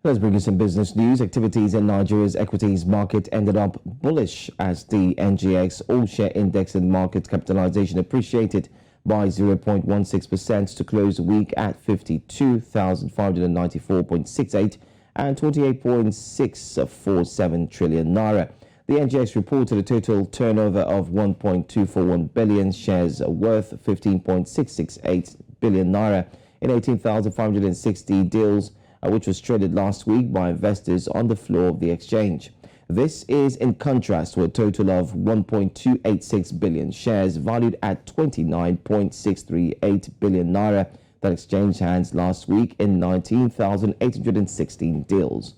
Let's bring you some business news. Activities in Nigeria's equities market ended up bullish as the NGX all-share index and market capitalization appreciated by 0.16% to close the week at 52,594.68 and 28.647 trillion naira. The NGX reported a total turnover of 1.241 billion, shares worth 15.668 billion naira in 18,560 deals, which was traded last week by investors on the floor of the exchange. This is in contrast to a total of 1.286 billion shares valued at 29.638 billion naira that exchanged hands last week in 19,816 deals.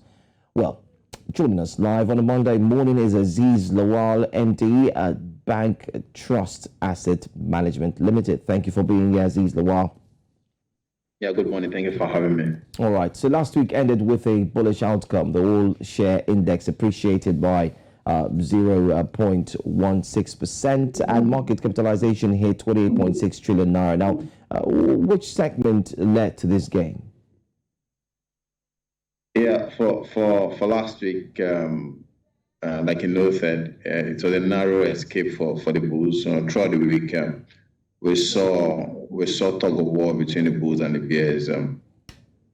Well, joining us live on a Monday morning is Azeez Lawal, MD at BancTrust Asset Management Limited. Thank you for being here, Azeez Lawal. Yeah, good morning. Thank you for having me. All right. So last week ended with a bullish outcome. The all-share index appreciated by 0.16% and market capitalization hit 28.6 trillion naira. Now, which segment led to this gain? Yeah, for last week, like you know, said, it was a narrow escape for the bulls. Throughout the week, we saw tug of war between the bulls and the bears. And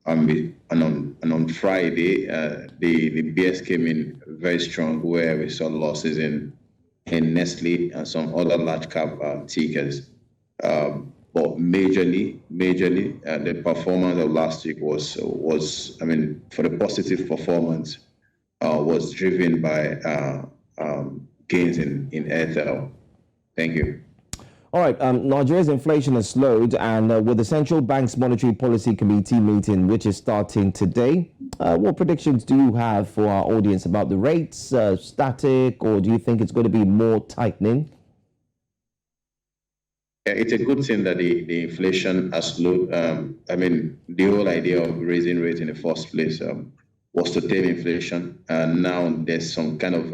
on Friday, the bears came in very strong, where we saw losses in Nestle and some other large cap tickers. But majorly, the performance of last week was for the positive performance was driven by gains in Airtel. Thank you. All right. Nigeria's inflation has slowed, and with the Central Bank's Monetary Policy Committee meeting, which is starting today, what predictions do you have for our audience about the rates? Static, or do you think it's going to be more tightening? Yeah, it's a good thing that the inflation has slowed. The whole idea of raising rates in the first place was to tame inflation, and now there's some kind of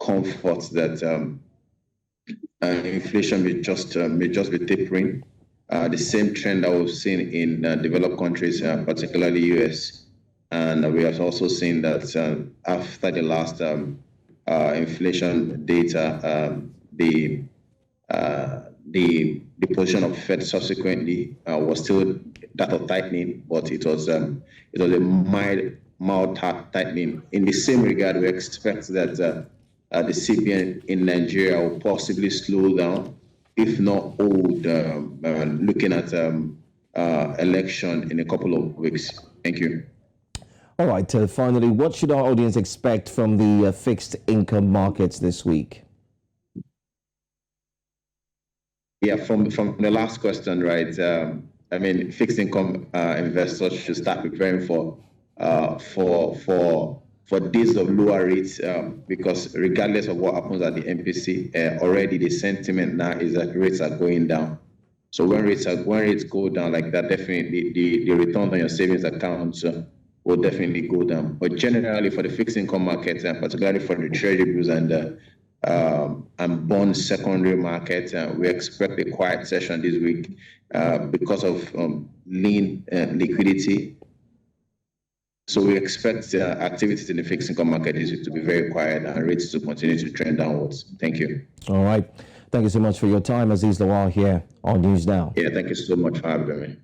comfort that inflation may just be tapering. The same trend that we've seen in developed countries, particularly US, and we have also seen that after the last inflation data, the position of Fed subsequently was still that of tightening, but it was a mild tightening. In the same regard, we expect that the CBN in Nigeria will possibly slow down, if not hold, looking at election in a couple of weeks. Thank you. All right. Finally, what should our audience expect from the fixed income markets this week? Yeah, from the last question, right? Fixed income investors should start preparing for days of lower rates, because regardless of what happens at the MPC, already the sentiment now is that rates are going down. So when rates go down like that, definitely the return on your savings accounts will definitely go down. But generally, for the fixed income markets, and particularly for the treasury bills and bond secondary market, we expect a quiet session this week because of lean liquidity. So we expect activities in the fixed income market to be very quiet and rates to continue to trend downwards. Thank you. All right. Thank you so much for your time, Azeez Lawal, here on News Now. Yeah, thank you so much for having me.